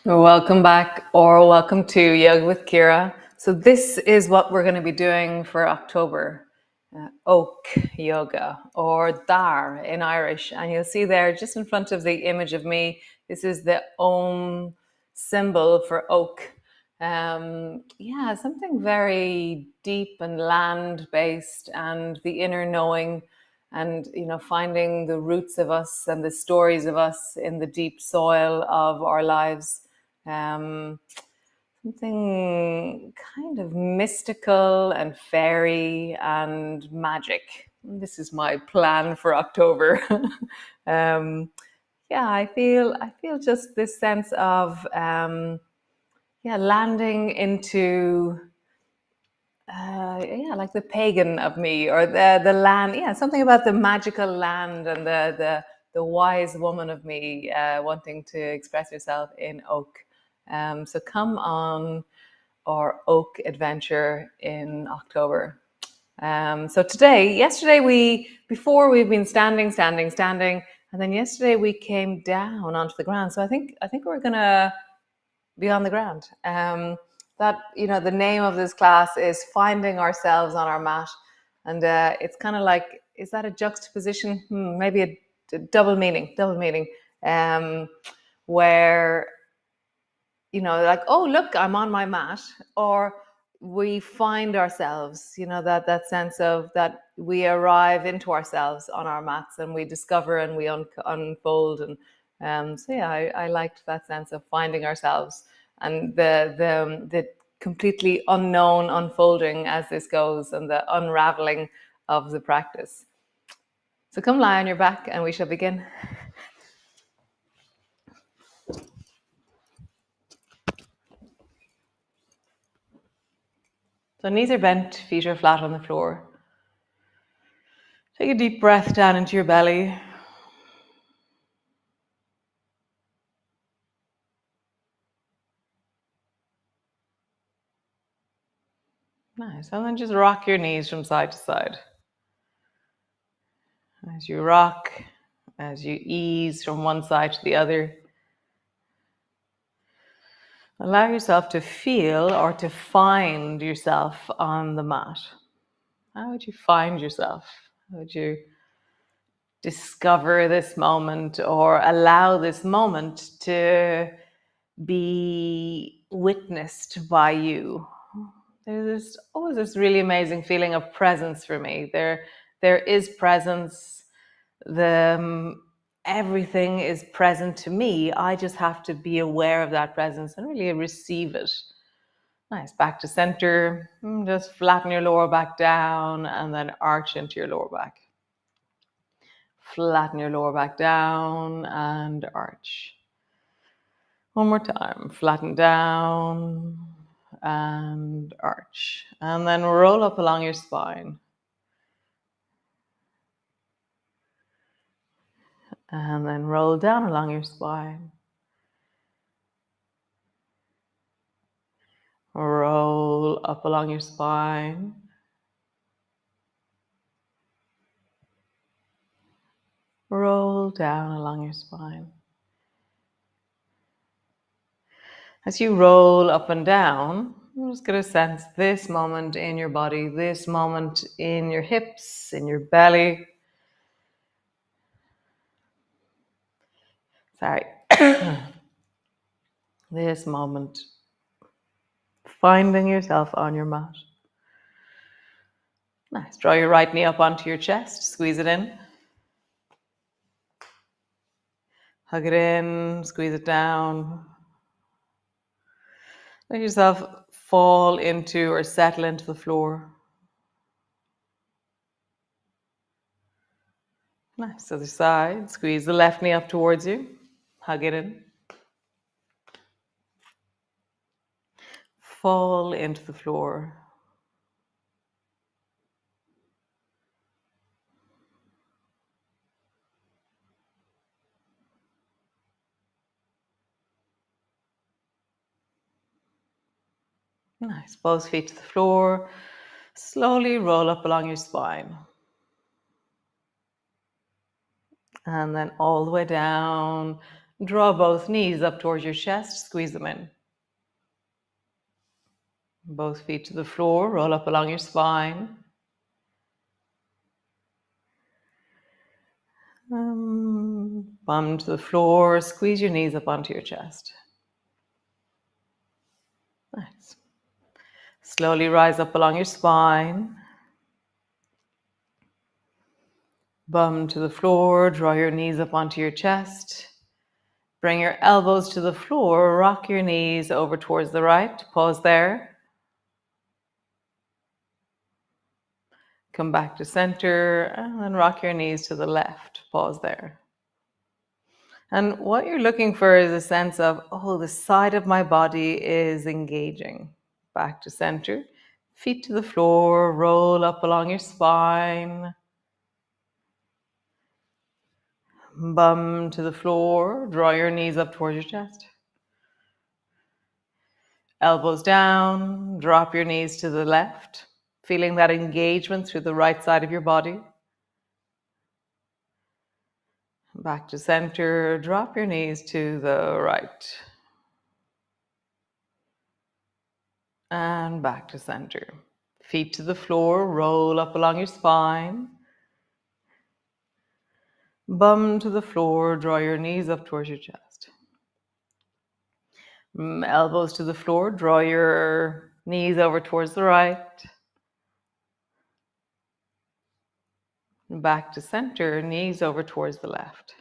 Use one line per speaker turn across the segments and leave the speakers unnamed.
Welcome back, or welcome to Yoga with Ciara. So this is what we're going to be doing for October. Oak yoga, or dar in Irish. And you'll see there just in front of the image of me, this is the Om symbol for oak. Yeah, something very deep and land-based, and the inner knowing, and finding the roots of us and the stories of us in the deep soil of our lives. um, Something kind of mystical and fairy and magic. This is my plan for October. Yeah, I feel just this sense of landing into yeah, like the pagan of me, or the land. Yeah, something about the magical land and the wise woman of me, wanting to express herself in oak. So come on our oak adventure in October. So yesterday, before we've been standing, and then yesterday we came down onto the ground. So I think we're gonna be on the ground. The name of this class is Finding Ourselves on Our Mat. And it's kind of like, is that a juxtaposition? Maybe a double meaning, um, where, like, oh, look, I'm on my mat. Or we find ourselves, that sense of that we arrive into ourselves on our mats, and we discover and we unfold. And so yeah, I liked that sense of finding ourselves, and the completely unknown unfolding as this goes, and the unraveling of the practice. So come lie on your back and we shall begin. So knees are bent, feet are flat on the floor. Take a deep breath down into your belly. Nice. And then just rock your knees from side to side. As you rock, as you ease from one side to the other, allow yourself to feel or to find yourself on the mat. How would you find yourself? How would you discover this moment, or allow this moment to be witnessed by you? There's always this really amazing feeling of presence for me. There is presence. Everything is present to me. I just have to be aware of that presence and really receive it. Nice. Back to center. Just flatten your lower back down, and then arch into your lower back. Flatten your lower back down and arch. One more time. Flatten down and arch. And then roll up along your spine. And then roll down along your spine. Roll up along your spine. Roll down along your spine. As you roll up and down, I'm just going to sense this moment in your body, this moment in your hips, in your belly. Sorry. This moment. Finding yourself on your mat. Nice. Draw your right knee up onto your chest. Squeeze it in. Hug it in. Squeeze it down. Let yourself fall into or settle into the floor. Nice. Other side. Squeeze the left knee up towards you. Hug it in. Fall into the floor. Nice. Both feet to the floor. Slowly roll up along your spine. And then all the way down Draw both knees up towards your chest, squeeze them in. Both feet to the floor, roll up along your spine. Bum to the floor, squeeze your knees up onto your chest. Nice. Slowly rise up along your spine. Bum to the floor, draw your knees up onto your chest. Bring your elbows to the floor, rock your knees over towards the right. Pause there. Come back to center and then rock your knees to the left. Pause there. And what you're looking for is a sense of, oh, the side of my body is engaging. Back to center. Feet to the floor, roll up along your spine. Bum to the floor, draw your knees up towards your chest. Elbows down, drop your knees to the left, feeling that engagement through the right side of your body. Back to center, drop your knees to the right. And back to center. Feet to the floor, roll up along your spine. Bum to the floor, draw your knees up towards your chest. Elbows to the floor, draw your knees over towards the right. Back to center, knees over towards the left.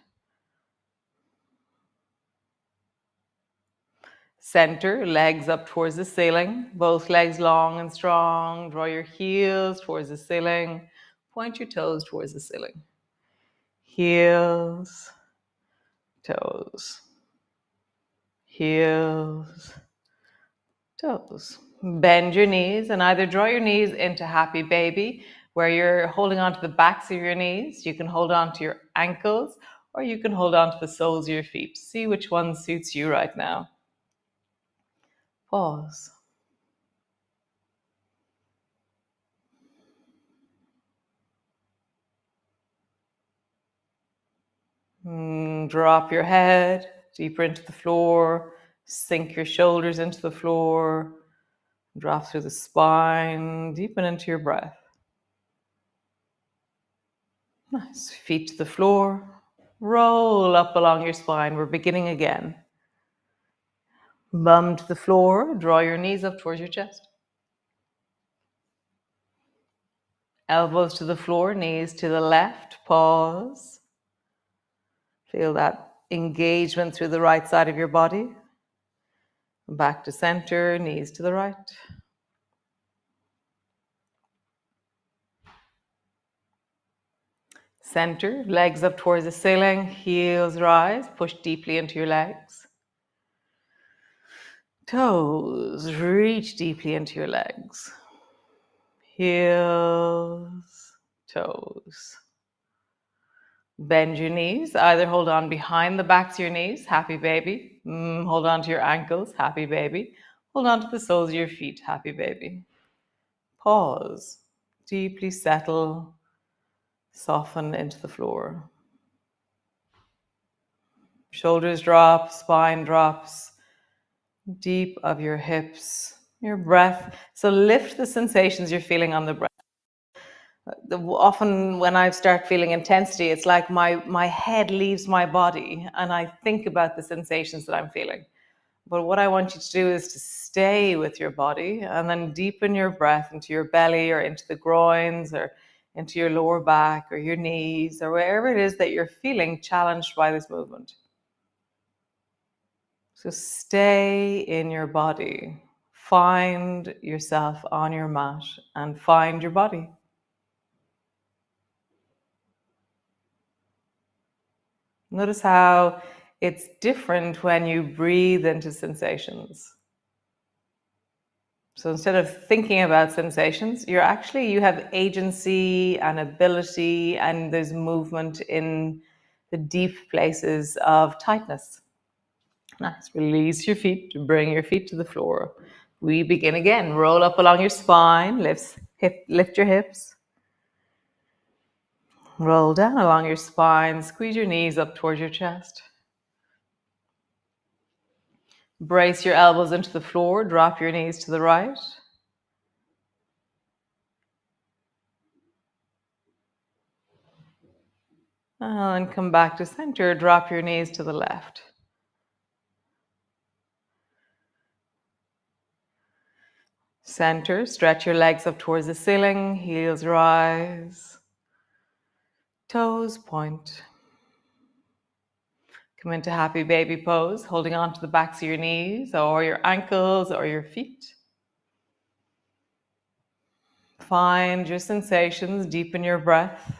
Center, legs up towards the ceiling, both legs long and strong. Draw your heels towards the ceiling. Point your toes towards the ceiling. Heels, toes, heels, toes. Bend your knees and either draw your knees into happy baby, where you're holding on to the backs of your knees. You can hold on to your ankles, or you can hold on to the soles of your feet. See which one suits you right now. Pause. Drop your head deeper into the floor. Sink your shoulders into the floor. Drop through the spine. Deepen into your breath. Nice. Feet to the floor. Roll up along your spine. We're beginning again. Bum to the floor. Draw your knees up towards your chest. Elbows to the floor. Knees to the left. Pause. Feel that engagement through the right side of your body. Back to center. Knees to the right. Center, legs up towards the ceiling, heels rise, push deeply into your legs. Toes, reach deeply into your legs. Heels, toes. Bend your knees, either hold on behind the backs of your knees, happy baby. Hold on to your ankles, happy baby. Hold on to the soles of your feet, happy baby. Pause, deeply settle, soften into the floor. Shoulders drop, spine drops, deep of your hips, your breath. So lift the sensations you're feeling on the breath. Often when I start feeling intensity, it's like my head leaves my body and I think about the sensations that I'm feeling. But what I want you to do is to stay with your body and then deepen your breath into your belly or into the groins or into your lower back or your knees or wherever it is that you're feeling challenged by this movement. So stay in your body. Find yourself on your mat and find your body. Notice how it's different when you breathe into sensations. So instead of thinking about sensations, you have agency and ability, and there's movement in the deep places of tightness. Nice. Release your feet, bring your feet to the floor. We begin again. Roll up along your spine, lift your hips. Roll down along your spine, squeeze your knees up towards your chest. Brace your elbows into the floor, drop your knees to the right. And come back to center, drop your knees to the left. Center, stretch your legs up towards the ceiling, heels rise, toes point. Come into happy baby pose, holding on to the backs of your knees or your ankles or your feet. Find your sensations, deepen your breath.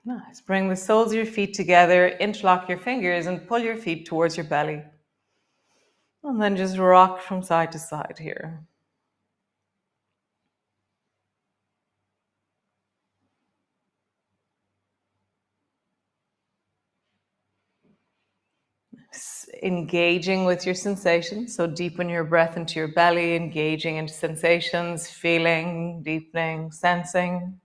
Nice. Bring the soles of your feet together, interlock your fingers and pull your feet towards your belly. And then just rock from side to side here. Engaging with your sensations. So deepen your breath into your belly, engaging into sensations, feeling, deepening, sensing.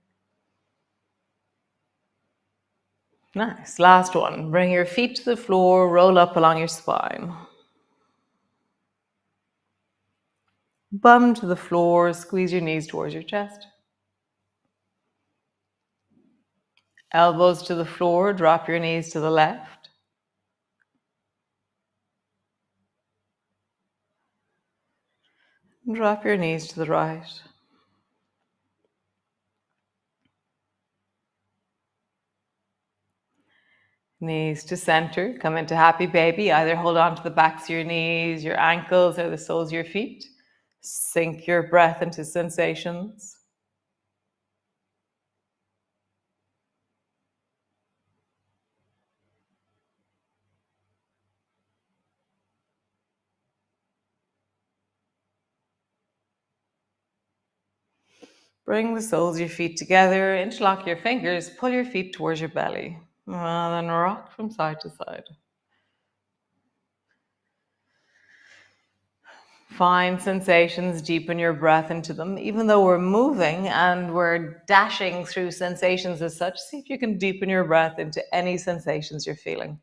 Nice. Last one. Bring your feet to the floor, roll up along your spine. Bum to the floor, squeeze your knees towards your chest. Elbows to the floor, drop your knees to the left. Drop your knees to the right. Knees to center. Come into happy baby. Either hold on to the backs of your knees, your ankles, or the soles of your feet. Sink your breath into sensations. Bring the soles of your feet together, interlock your fingers, pull your feet towards your belly. And then rock from side to side. Find sensations, deepen your breath into them. Even though we're moving and we're dashing through sensations as such, see if you can deepen your breath into any sensations you're feeling.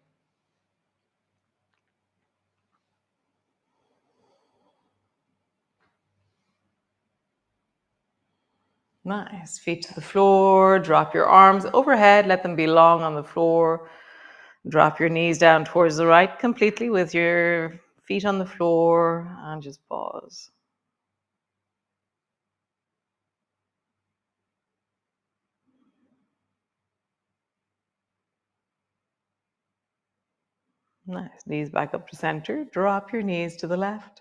Nice. Feet to the floor, drop your arms overhead, let them be long on the floor. Drop your knees down towards the right completely with your feet on the floor and just pause. Nice. Knees back up to center. Drop your knees to the left.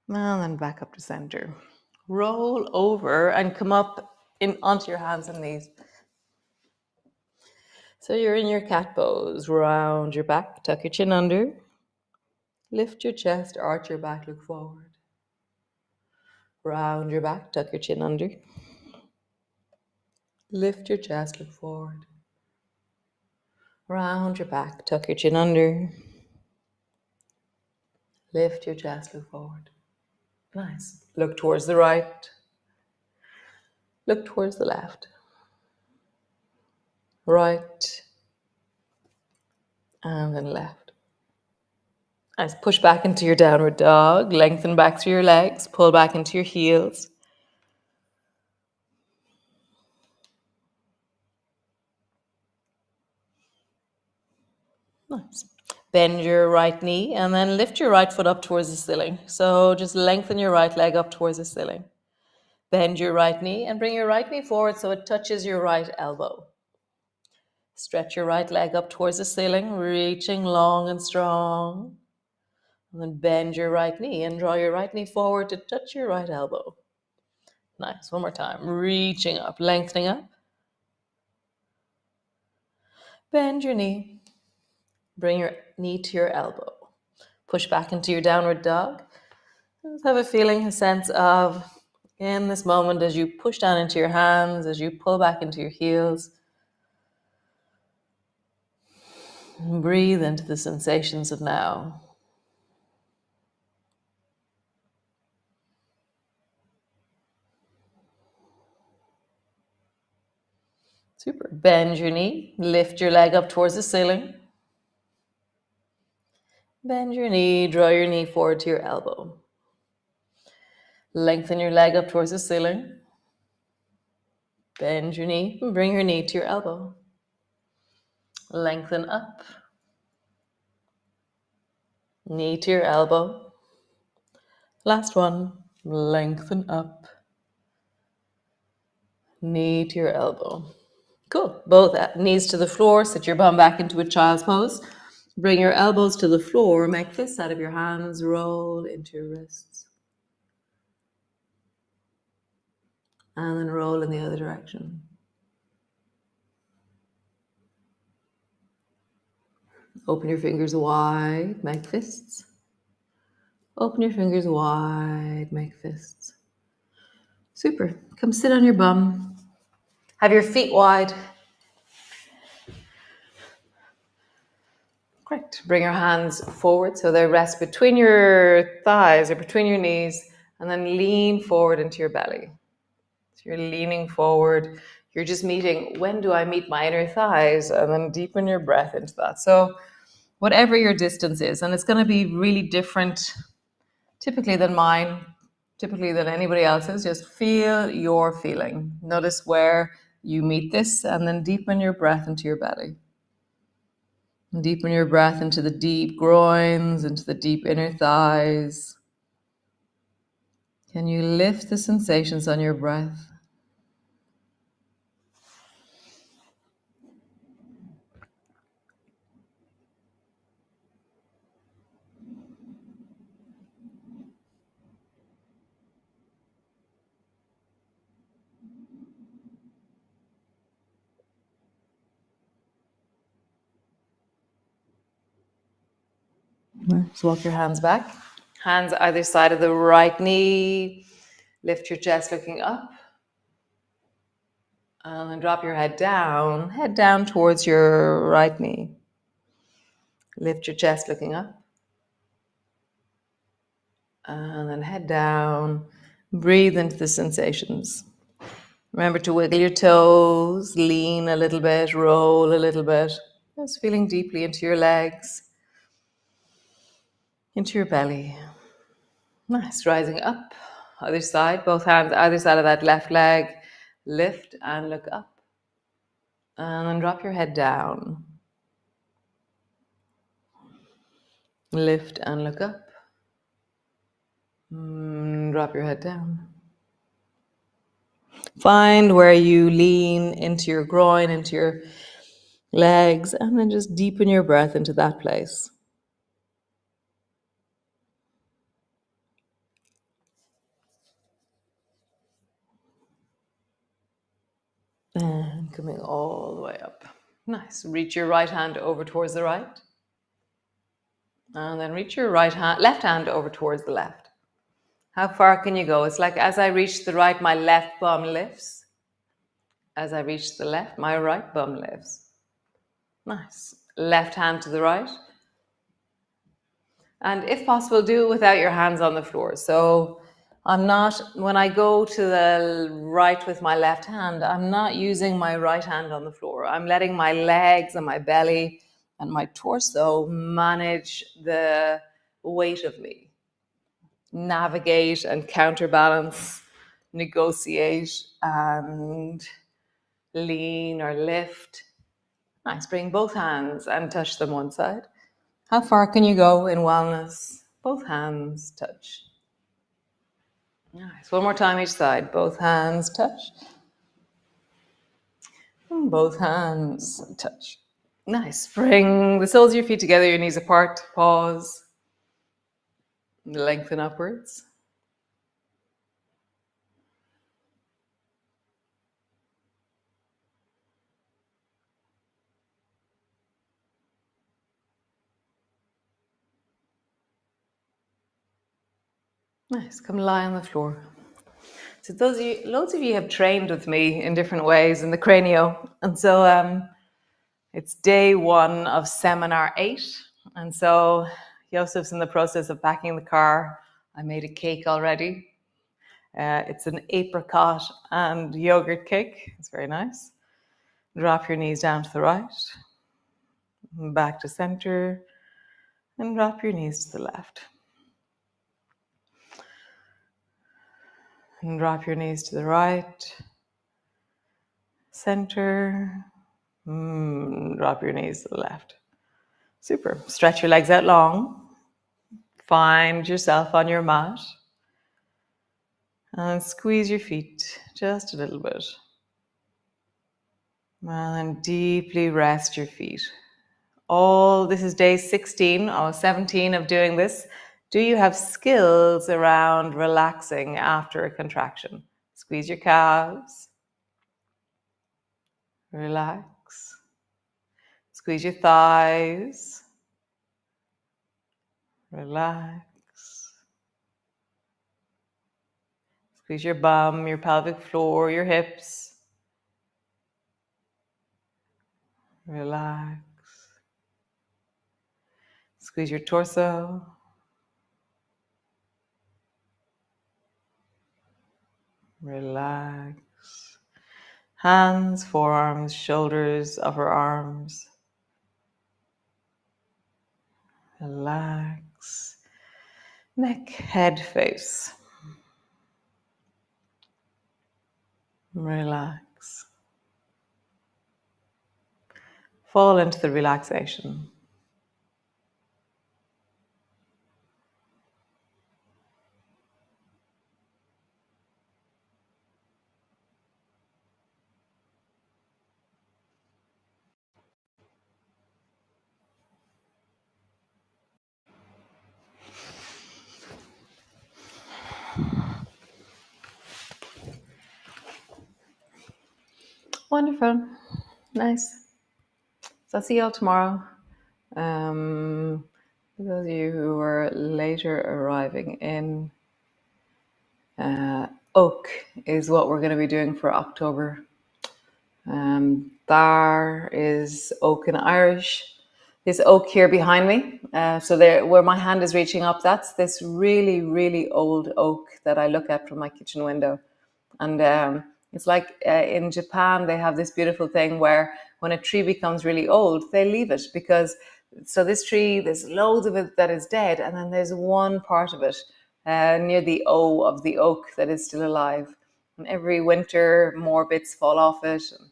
And then back up to center. Roll over and come up onto your hands and knees. So you're in your cat pose. Round your back, tuck your chin under. Lift your chest, arch your back, look forward. Round your back, tuck your chin under. Lift your chest, look forward. Round your back, tuck your chin under. Lift your chest, look forward. Nice. Look towards the right. Look towards the left. Right. And then left. Nice. Push back into your downward dog. Lengthen back through your legs. Pull back into your heels. Nice. Bend your right knee and then lift your right foot up towards the ceiling. So just lengthen your right leg up towards the ceiling. Bend your right knee and bring your right knee forward so it touches your right elbow. Stretch your right leg up towards the ceiling, reaching long and strong. And then bend your right knee and draw your right knee forward to touch your right elbow. Nice. One more time. Reaching up, lengthening up. Bend your knee. Bring your knee to your elbow. Push back into your downward dog. Just have a feeling, a sense of, in this moment, as you push down into your hands, as you pull back into your heels, Breathe into the sensations of now. Super. Bend your knee. Lift your leg up towards the ceiling. Bend your knee. Draw your knee forward to your elbow. Lengthen your leg up towards the ceiling. Bend your knee and bring your knee to your elbow. Lengthen up. Knee to your elbow. Last one. Lengthen up. Knee to your elbow. Cool. Both knees to the floor. Sit your bum back into a child's pose. Bring your elbows to the floor. Make fists out of your hands. Roll into your wrists. And then roll in the other direction. Open your fingers wide. Make fists. Open your fingers wide. Make fists. Super. Come sit on your bum. Have your feet wide. Great. Bring your hands forward so they rest between your thighs or between your knees, and then lean forward into your belly. So you're leaning forward. You're just meeting, when do I meet my inner thighs? And then deepen your breath into that. So whatever your distance is, and it's going to be really different typically than mine, typically than anybody else's, just feel your feeling. Notice where you meet this, and then deepen your breath into your belly. Deepen your breath into the deep groins, into the deep inner thighs. Can you lift the sensations on your breath? Just walk your hands back. Hands either side of the right knee. Lift your chest looking up. And then drop your head down towards your right knee. Lift your chest looking up. And then head down. Breathe into the sensations. Remember to wiggle your toes, lean a little bit, roll a little bit. Just feeling deeply into your legs, into your belly. Nice, rising up. Other side, both hands either side of that left leg. Lift and look up. And then drop your head down. Lift and look up. Drop your head down. Find where you lean into your groin, into your legs, and then just deepen your breath into that place. And coming all the way up. Nice. Reach your right hand over towards the right. And then reach your left hand over towards the left. How far can you go? It's like as I reach the right, my left bum lifts. As I reach the left, my right bum lifts. Nice. Left hand to the right. And if possible, do it without your hands on the floor. So when I go to the right with my left hand, I'm not using my right hand on the floor. I'm letting my legs and my belly and my torso manage the weight of me. Navigate and counterbalance, negotiate and lean or lift. Nice. Bring both hands and touch them one side. How far can you go in wellness? Both hands touch. Nice. One more time each side. Both hands touch. And both hands touch. Nice. Bring the soles of your feet together, your knees apart. Pause. Lengthen upwards. Nice. Come lie on the floor. So loads of you have trained with me in different ways in the cranio. And so It's day 1 of seminar 8. And so Yosef's in the process of packing the car. I made a cake already. It's an apricot and yogurt cake. It's very nice. Drop your knees down to the right, back to center, and drop your knees to the left. And drop your knees to the right, center, drop your knees to the left. Super. Stretch your legs out long. Find yourself on your mat. And squeeze your feet just a little bit. And deeply rest your feet. This is day 16 or 17 of doing this. Do you have skills around relaxing after a contraction? Squeeze your calves. Relax. Squeeze your thighs. Relax. Squeeze your bum, your pelvic floor, your hips. Relax. Squeeze your torso. Relax. Hands, forearms, shoulders, upper arms. Relax. Neck, head, face. Relax. Fall into the relaxation. Wonderful. Nice. So I'll see you all tomorrow. For those of you who are later arriving in, oak is what we're going to be doing for October. Bar is oak in Irish. This oak here behind me, so there, where my hand is reaching up, that's this really, really old oak that I look at from my kitchen window. And it's like in Japan, they have this beautiful thing where when a tree becomes really old, they leave it because, so this tree, there's loads of it that is dead, and then there's one part of it near the O of the oak that is still alive. And every winter, more bits fall off it. And,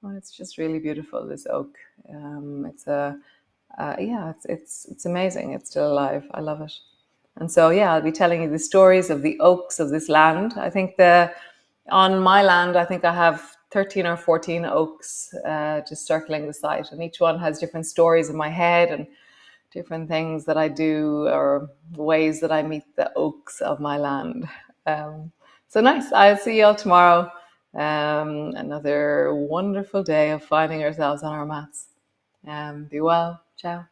well, it's just really beautiful, this oak. It's amazing. It's still alive. I love it. And so, yeah, I'll be telling you the stories of the oaks of this land. I think on my land, I think I have 13 or 14 oaks just circling the site. And each one has different stories in my head and different things that I do or ways that I meet the oaks of my land. So nice. I'll see you all tomorrow. Another wonderful day of finding ourselves on our mats. Be well. Ciao.